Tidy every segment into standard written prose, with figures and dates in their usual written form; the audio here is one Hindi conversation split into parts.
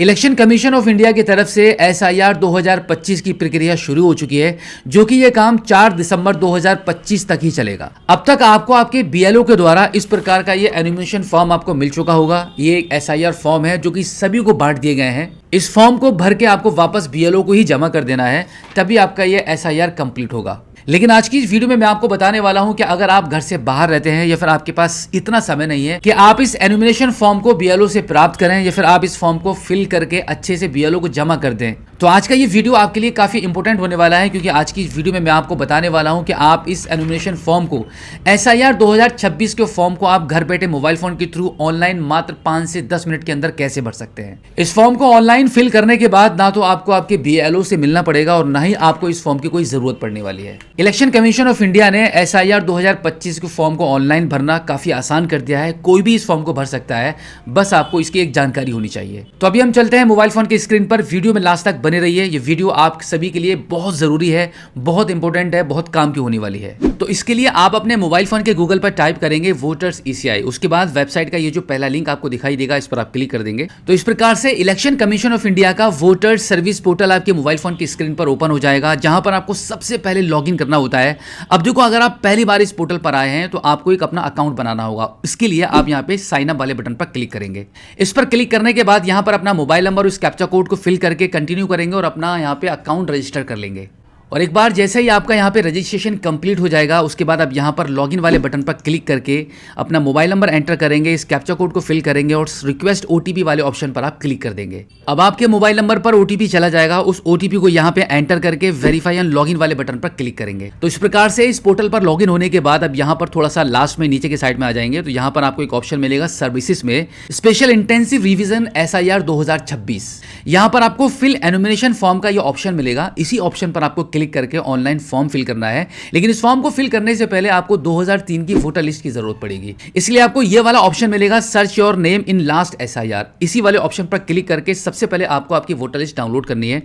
इलेक्शन कमीशन ऑफ इंडिया की तरफ से SIR 2025 की प्रक्रिया शुरू हो चुकी है, जो कि ये काम 4 दिसंबर 2025 तक ही चलेगा। अब तक आपको आपके BLO के द्वारा इस प्रकार का ये एनुमरेशन फॉर्म आपको मिल चुका होगा। ये एक SIR फॉर्म है जो कि सभी को बांट दिए गए हैं। इस फॉर्म को भर के आपको वापस BLO को ही जमा कर देना है, तभी आपका ये SIR कंप्लीट होगा। लेकिन आज की इस वीडियो में मैं आपको बताने वाला हूं कि अगर आप घर से बाहर रहते हैं या फिर आपके पास इतना समय नहीं है कि आप इस एनुमरेशन फॉर्म को BLO से प्राप्त करें या फिर आप इस फॉर्म को फिल करके अच्छे से BLO को जमा कर दें, तो आज का ये वीडियो आपके लिए काफी इंपॉर्टेंट होने वाला है, क्योंकि आज की इस वीडियो में मैं आपको बताने वाला हूं कि आप इस एनुमरेशन फॉर्म को SIR 2026 के फॉर्म को आप घर बैठे मोबाइल फोन के थ्रू ऑनलाइन मात्र 5 से 10 मिनट के अंदर कैसे भर सकते हैं। इस फॉर्म को ऑनलाइन फिल करने के बाद ना तो आपको आपके BLO से मिलना पड़ेगा और ना ही आपको इस फॉर्म की कोई जरूरत पड़ने वाली है। इलेक्शन कमीशन ऑफ इंडिया ने SIR 2025 के फॉर्म को ऑनलाइन भरना काफी आसान कर दिया है। कोई भी इस फॉर्म को भर सकता है, बस आपको इसकी एक जानकारी होनी चाहिए। तो अभी हम चलते हैं मोबाइल फोन की स्क्रीन पर। वीडियो में लास्ट तक बने रहिए। ये वीडियो आप सभी के लिए बहुत जरूरी है, बहुत इंपॉर्टेंट है, बहुत काम की होने वाली है। तो इसके लिए आप अपने मोबाइल फोन के गूगल पर टाइप करेंगे वोटर्स ECI। उसके बाद वेबसाइट का ये जो पहला लिंक आपको दिखाई देगा, इस पर आप क्लिक कर देंगे। तो इस प्रकार से इलेक्शन कमीशन ऑफ इंडिया का वोटर्स सर्विस पोर्टल आपके मोबाइल फोन की स्क्रीन पर ओपन हो जाएगा, जहां पर आपको सबसे पहले लॉगिन करना होता है। अब देखो, अगर आप पहली बार इस पोर्टल पर आए हैं तो आपको एक अपना अकाउंट बनाना होगा। इसके लिए आप यहां पे साइन अप वाले बटन पर क्लिक करेंगे। इस पर क्लिक करने के बाद यहां पर अपना मोबाइल नंबर और इस कैप्चा कोड को फिल करके कंटिन्यू करेंगे और अपना यहां पे अकाउंट रजिस्टर कर लेंगे। और एक बार जैसे ही आपका यहाँ पे रजिस्ट्रेशन कंप्लीट हो जाएगा, उसके बाद आप यहाँ पर लॉगिन वाले बटन पर क्लिक करके अपना मोबाइल नंबर एंटर करेंगे, इस कैप्चा कोड को फिल करेंगे और रिक्वेस्ट OTP वाले ऑप्शन पर आप क्लिक कर देंगे। अब आपके मोबाइल नंबर पर OTP चला जाएगा। उस OTP को यहाँ पे एंटर करके वेरीफाई एंड लॉगिन वाले बटन पर क्लिक करेंगे। तो इस प्रकार से इस पोर्टल पर लॉगिन होने के बाद अब यहाँ पर थोड़ा सा लास्ट में नीचे के साइड में आ जाएंगे, तो यहाँ पर आपको एक ऑप्शन मिलेगा सर्विसेज में स्पेशल इंटेंसिव रिविजन SIR 2026। यहाँ पर आपको फिल एनुमरेशन फॉर्म का ये ऑप्शन मिलेगा। इसी ऑप्शन पर आपको क्लिक करके ऑनलाइन फॉर्म फिल करना है। लेकिन इस फॉर्म को फिल करने से पहले आपको 2003 की वोटर लिस्ट की जरूरत पड़ेगी। इसलिए आपको ये वाला ऑप्शन मिलेगा search your name in last SIR। इसी वाले ऑप्शन पर क्लिक करके सबसे पहले आपको आपकी वोटर लिस्ट डाउनलोड करनी है।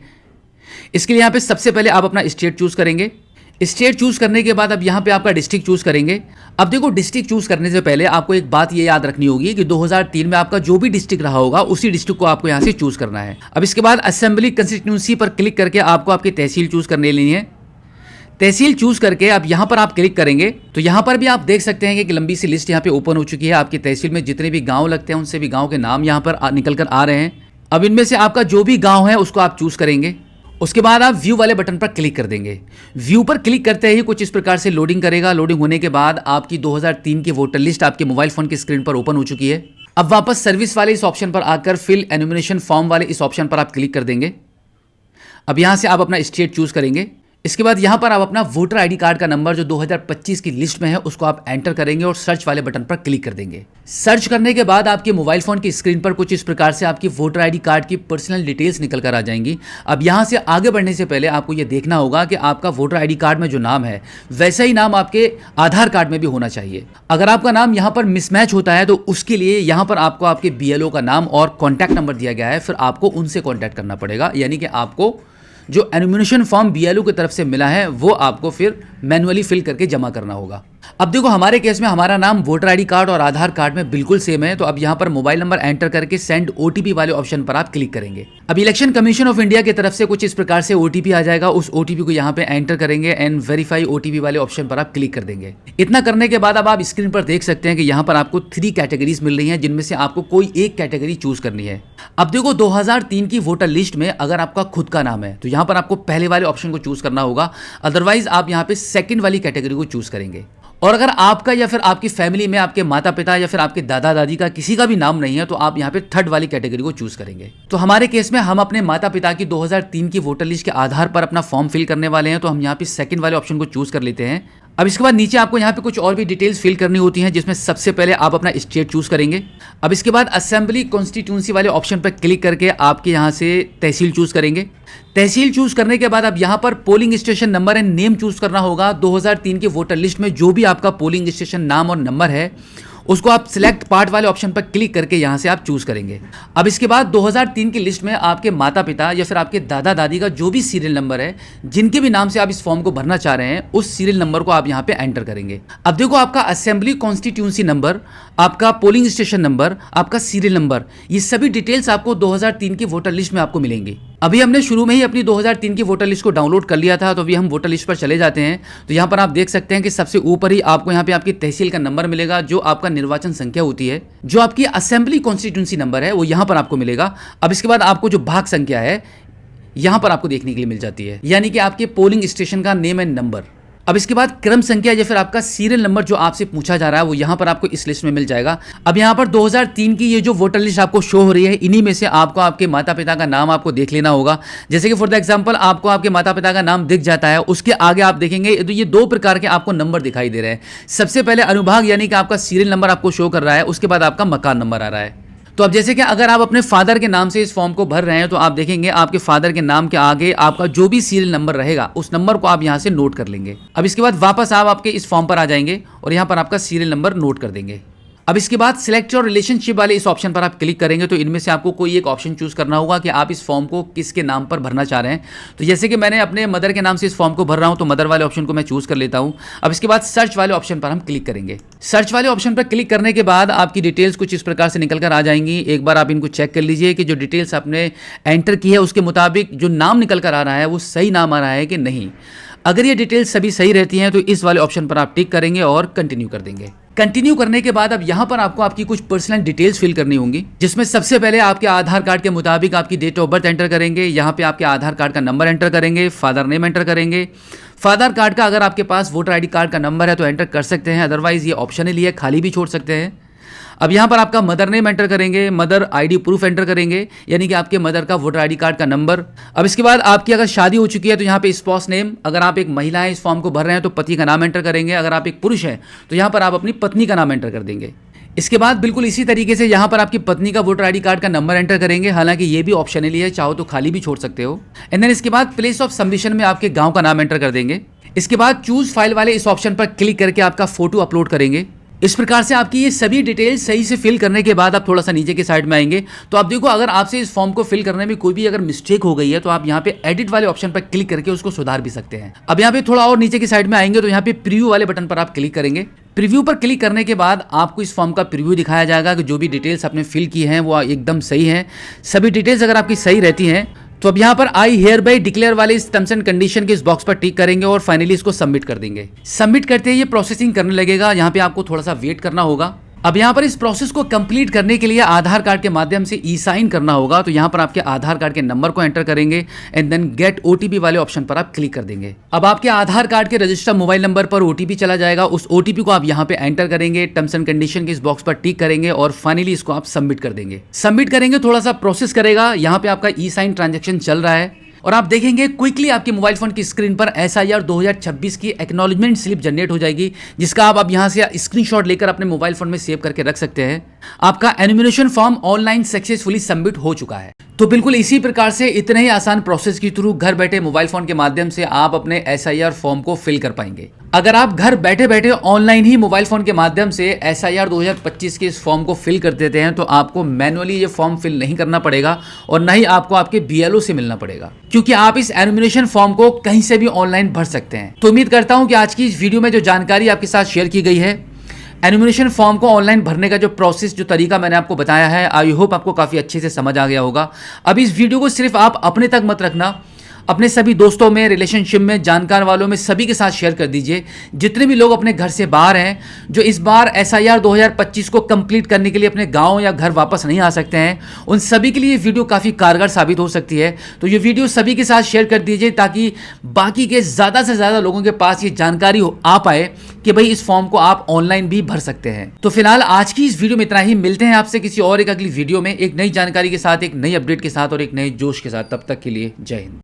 इसके लिए यहाँ पे सबसे पहले आप अपना स्टेट चूज करेंगे। स्टेट चूज करने के बाद अब यहाँ पे आपका डिस्ट्रिक्ट चूज करेंगे। अब देखो, डिस्ट्रिक्ट चूज करने से पहले आपको एक बात ये याद रखनी होगी कि 2003 में आपका जो भी डिस्ट्रिक्ट रहा होगा उसी डिस्ट्रिक्ट को आपको यहाँ से चूज करना है। अब इसके बाद असेंबली कंस्टिट्यूंसी पर क्लिक करके आपको आपकी तहसील चूज करने लेनी है। तहसील चूज करके अब यहाँ पर आप क्लिक करेंगे तो यहाँ पर भी आप देख सकते हैं कि एक लंबी सी लिस्ट यहाँ पे ओपन हो चुकी है। आपकी तहसील में जितने भी गांव लगते हैं उनसे भी गांव के नाम यहाँ पर निकल कर आ रहे हैं। अब इनमें से आपका जो भी गांव है उसको आप चूज करेंगे। उसके बाद आप व्यू वाले बटन पर क्लिक कर देंगे। व्यू पर क्लिक करते ही कुछ इस प्रकार से लोडिंग करेगा। लोडिंग होने के बाद आपकी 2003 की वोटर लिस्ट आपके मोबाइल फोन की स्क्रीन पर ओपन हो चुकी है। अब वापस सर्विस वाले इस ऑप्शन पर आकर फिल एनुमरेशन फॉर्म वाले इस ऑप्शन पर आप क्लिक कर देंगे। अब यहां से आप अपना स्टेट चूज करेंगे। इसके बाद यहां पर आप अपना वोटर ID कार्ड का नंबर जो 2025 की लिस्ट में है उसको आप एंटर करेंगे और सर्च वाले बटन पर क्लिक कर देंगे। सर्च करने के बाद आपके मोबाइल फोन की स्क्रीन पर कुछ इस प्रकार से आपकी वोटर ID कार्ड की पर्सनल डिटेल्स निकल कर आ जाएंगी। अब यहां से आगे बढ़ने से पहले आपको यह देखना होगा कि आपका वोटर ID कार्ड में जो नाम है वैसा ही नाम आपके आधार कार्ड में भी होना चाहिए। अगर आपका नाम यहाँ पर मिसमैच होता है तो उसके लिए यहाँ पर आपको आपके BLO का नाम और कॉन्टैक्ट नंबर दिया गया है, फिर आपको उनसे कॉन्टैक्ट करना पड़ेगा। यानी कि आपको जो एनुमरेशन फॉर्म BLO की तरफ से मिला है वो आपको फिर मैन्युअली फिल करके जमा करना होगा। अब देखो, हमारे केस में हमारा नाम वोटर ID कार्ड और आधार कार्ड में बिल्कुल सेम है। तो अब यहाँ पर मोबाइल नंबर एंटर करके सेंड OTP वाले ऑप्शन पर आप क्लिक करेंगे। अब इलेक्शन कमीशन ऑफ इंडिया की तरफ से कुछ इस प्रकार से OTP आ जाएगा। उस OTP को यहाँ पे एंटर करेंगे एंड वेरीफाई OTP वाले ऑप्शन पर आप क्लिक कर देंगे। इतना करने के बाद अब आप स्क्रीन पर देख सकते हैं कि यहाँ पर आपको 3 कैटेगरीज मिल रही हैं, जिनमें से आपको कोई एक कैटेगरी चूज करनी है। अब देखो, 2003 की वोटर लिस्ट में अगर आपका खुद का नाम है तो यहाँ पर आपको पहले वाले ऑप्शन को चूज करना होगा। अदरवाइज आप यहाँ पे सेकंड वाली कैटेगरी को चूज करेंगे। और अगर आपका या फिर आपकी फैमिली में आपके माता पिता या फिर आपके दादा दादी का किसी का भी नाम नहीं है तो आप यहाँ पे थर्ड वाली कैटेगरी को चूज करेंगे। तो हमारे केस में हम अपने माता पिता की 2003 की वोटर लिस्ट के आधार पर अपना फॉर्म फिल करने वाले हैं, तो हम यहाँ पे सेकंड वाले ऑप्शन को चूज कर लेते हैं। अब इसके बाद नीचे आपको यहाँ पे कुछ और भी डिटेल्स फिल करनी होती हैं, जिसमें सबसे पहले आप अपना स्टेट चूज करेंगे। अब इसके बाद असेंबली कॉन्स्टिट्यूंसी वाले ऑप्शन पर क्लिक करके आपके यहाँ से तहसील चूज करेंगे। तहसील चूज करने के बाद अब यहाँ पर polling station number and name choose करना होगा। 2003 की वोटर लिस्ट में जो भी आपका पोलिंग स्टेशन नाम और नंबर है उसको आप सिलेक्ट पार्ट वाले ऑप्शन पर क्लिक करके यहाँ से आप चूज करेंगे। अब इसके बाद 2003 की लिस्ट में आपके माता पिता या फिर आपके दादा दादी का जो भी सीरियल नंबर है, जिनके भी नाम से आप इस फॉर्म को भरना चाह रहे हैं, उस सीरियल नंबर को आप यहाँ पे एंटर करेंगे। अब देखो आपका असेंबली कॉन्स्टिट्यूंसी नंबर, आपका पोलिंग स्टेशन नंबर, आपका सीरियल नंबर, ये सभी डिटेल्स आपको 2003 की वोटर लिस्ट में आपको मिलेंगी। अभी हमने शुरू में ही अपनी 2003 की वोटर लिस्ट को डाउनलोड कर लिया था, तो अभी हम वोटर लिस्ट पर चले जाते हैं। तो यहाँ पर आप देख सकते हैं कि सबसे ऊपर ही आपको यहाँ पे आपकी तहसील का नंबर मिलेगा, जो आपका निर्वाचन संख्या होती है, जो आपकी असेंबली कॉन्स्टिट्यूंसी नंबर है वो यहाँ पर आपको मिलेगा। अब इसके बाद आपको जो भाग संख्या है यहाँ पर आपको देखने के लिए मिल जाती है, यानी कि आपके पोलिंग स्टेशन का नेम एंड नंबर। अब इसके बाद क्रम संख्या या फिर आपका सीरियल नंबर जो आपसे पूछा जा रहा है वो यहाँ पर आपको इस लिस्ट में मिल जाएगा। अब यहाँ पर 2003 की ये जो वोटर लिस्ट आपको शो हो रही है, इन्हीं में से आपको आपके माता पिता का नाम आपको देख लेना होगा। जैसे कि फॉर द एग्जांपल आपको आपके माता पिता का नाम दिख जाता है, उसके आगे आप देखेंगे तो ये 2 प्रकार के आपको नंबर दिखाई दे रहे हैं। सबसे पहले अनुभाग यानी कि आपका सीरियल नंबर आपको शो कर रहा है, उसके बाद आपका मकान नंबर आ रहा है। तो अब जैसे कि अगर आप अपने फादर के नाम से इस फॉर्म को भर रहे हैं, तो आप देखेंगे आपके फादर के नाम के आगे आपका जो भी सीरियल नंबर रहेगा उस नंबर को आप यहां से नोट कर लेंगे। अब इसके बाद वापस आप आपके इस फॉर्म पर आ जाएंगे और यहां पर आपका सीरियल नंबर नोट कर देंगे। अब इसके बाद सिलेक्ट और रिलेशनशिप वाले इस ऑप्शन पर आप क्लिक करेंगे, तो इनमें से आपको कोई एक ऑप्शन चूज करना होगा कि आप इस फॉर्म को किसके नाम पर भरना चाह रहे हैं। तो जैसे कि मैंने अपने मदर के नाम से इस फॉर्म को भर रहा हूं, तो मदर वाले ऑप्शन को मैं चूज कर लेता हूं। अब इसके बाद सर्च वाले ऑप्शन पर हम क्लिक करेंगे। सर्च वाले ऑप्शन पर क्लिक करने के बाद आपकी डिटेल्स कुछ इस प्रकार से निकल कर आ जाएंगी। एक बार आप इनको चेक कर लीजिए कि जो डिटेल्स आपने एंटर की है उसके मुताबिक जो नाम निकल कर आ रहा है वो सही नाम आ रहा है कि नहीं। अगर ये डिटेल्स सभी सही रहती हैं तो इस वाले ऑप्शन पर आप टिक करेंगे और कंटिन्यू कर देंगे। कंटिन्यू करने के बाद अब यहाँ पर आपको आपकी कुछ पर्सनल डिटेल्स फिल करनी होंगी, जिसमें सबसे पहले आपके आधार कार्ड के मुताबिक आपकी डेट ऑफ बर्थ एंटर करेंगे। यहाँ पे आपके आधार कार्ड का नंबर एंटर करेंगे, फादर नेम एंटर करेंगे। फादर कार्ड का अगर आपके पास वोटर आईडी कार्ड का नंबर है तो एंटर कर सकते हैं, अदरवाइज ये ऑप्शनल ही है, खाली भी छोड़ सकते हैं। अब यहाँ पर आपका मदर नेम एंटर करेंगे, मदर आईडी प्रूफ एंटर करेंगे, यानी कि आपके मदर का वोटर आईडी कार्ड का नंबर। अब इसके बाद आपकी अगर शादी हो चुकी है तो यहाँ पे स्पाउस नेम, अगर आप एक महिला है इस फॉर्म को भर रहे हैं तो पति का नाम एंटर करेंगे। अगर आप एक पुरुष हैं तो यहाँ पर आप अपनी पत्नी का नाम एंटर कर देंगे। इसके बाद बिल्कुल इसी तरीके से यहाँ पर आपकी पत्नी का वोटर आईडी कार्ड का नंबर एंटर करेंगे, हालांकि ये भी ऑप्शनली है, चाहो तो खाली भी छोड़ सकते हो। एंड देन इसके बाद प्लेस ऑफ सबमिशन में आपके गाँव का नाम एंटर कर देंगे। इसके बाद चूज फाइल वाले इस ऑप्शन पर क्लिक करके आपका फोटो अपलोड करेंगे। इस प्रकार से आपकी ये सभी डिटेल्स सही से फिल करने के बाद आप थोड़ा सा नीचे की साइड में आएंगे, तो आप देखो अगर आपसे इस फॉर्म को फिल करने में कोई भी अगर मिस्टेक हो गई है तो आप यहाँ पे एडिट वाले ऑप्शन पर क्लिक करके उसको सुधार भी सकते हैं। अब यहाँ पे थोड़ा और नीचे की साइड में आएंगे तो यहाँ पे प्रीव्यू वाले बटन पर आप क्लिक करेंगे। प्रीव्यू पर क्लिक करने के बाद आपको इस फॉर्म का प्रीव्यू दिखाया जाएगा कि जो भी डिटेल्स आपने फिल की हैं वो एकदम सही हैं। सभी डिटेल्स अगर आपकी सही रहती हैं तो अब यहाँ पर आई हियर बाय डिक्लेयर वाले इस टर्म्स एंड कंडीशन के इस बॉक्स पर टिक करेंगे और फाइनली इसको सबमिट कर देंगे। सबमिट करते ही ये प्रोसेसिंग करने लगेगा, यहाँ पे आपको थोड़ा सा वेट करना होगा। अब यहाँ पर इस प्रोसेस को कंप्लीट करने के लिए आधार कार्ड के माध्यम से ई साइन करना होगा, तो यहाँ पर आपके आधार कार्ड के नंबर को एंटर करेंगे एंड देन गेट ओटीपी वाले ऑप्शन पर आप क्लिक कर देंगे। अब आपके आधार कार्ड के रजिस्टर मोबाइल नंबर पर ओटीपी चला जाएगा, उस ओटीपी को आप यहाँ पे एंटर करेंगे, टर्म्स एंड कंडीशन के इस बॉक्स पर टिक करेंगे और फाइनली इसको आप सबमिट कर देंगे। सबमिट करेंगे, थोड़ा सा प्रोसेस करेगा, यहाँ पे आपका ई साइन ट्रांजेक्शन चल रहा है और आप देखेंगे क्विकली आपके मोबाइल फोन की स्क्रीन पर SIR 2026 की एक्नॉलेजमेंट स्लिप जनरेट हो जाएगी, जिसका आप यहां से स्क्रीनशॉट लेकर अपने मोबाइल फोन में सेव करके रख सकते हैं। आपका एनुमिनेशन फॉर्म ऑनलाइन सक्सेसफुली सबमिट हो चुका है। तो बिल्कुल इसी प्रकार से इतने ही आसान प्रोसेस के थ्रू घर बैठे मोबाइल फोन के माध्यम से आप अपने SIR फॉर्म को फिल कर पाएंगे। अगर आप घर बैठे बैठे ऑनलाइन ही मोबाइल फोन के माध्यम से SIR 2025 के इस फॉर्म को फिल कर देते हैं तो आपको मैनुअली ये फॉर्म फिल नहीं करना पड़ेगा और न ही आपको आपके BLO से मिलना पड़ेगा, क्योंकि आप इस एनुमिनेशन फॉर्म को कहीं से भी ऑनलाइन भर सकते हैं। तो उम्मीद करता हूं कि आज की इस वीडियो में जो जानकारी आपके साथ शेयर की गई है, एनुमिनेशन फॉर्म को ऑनलाइन भरने का जो प्रोसेस, जो तरीका मैंने आपको बताया है, आई होप आपको काफ़ी अच्छे से समझ आ गया होगा। अब इस वीडियो को सिर्फ आप अपने तक मत रखना, अपने सभी दोस्तों में, रिलेशनशिप में, जानकार वालों में, सभी के साथ शेयर कर दीजिए। जितने भी लोग अपने घर से बाहर हैं, जो इस बार SIR 2025 को कंप्लीट करने के लिए अपने गांव या घर वापस नहीं आ सकते हैं, उन सभी के लिए ये वीडियो काफ़ी कारगर साबित हो सकती है। तो ये वीडियो सभी के साथ शेयर कर दीजिए ताकि बाकी के ज़्यादा से ज़्यादा लोगों के पास ये जानकारी आ पाए कि भाई इस फॉर्म को आप ऑनलाइन भी भर सकते हैं। तो फिलहाल आज की इस वीडियो में इतना ही। मिलते हैं आपसे किसी और एक अगली वीडियो में, एक नई जानकारी के साथ, एक नई अपडेट के साथ और एक नए जोश के साथ। तब तक के लिए जय हिंद।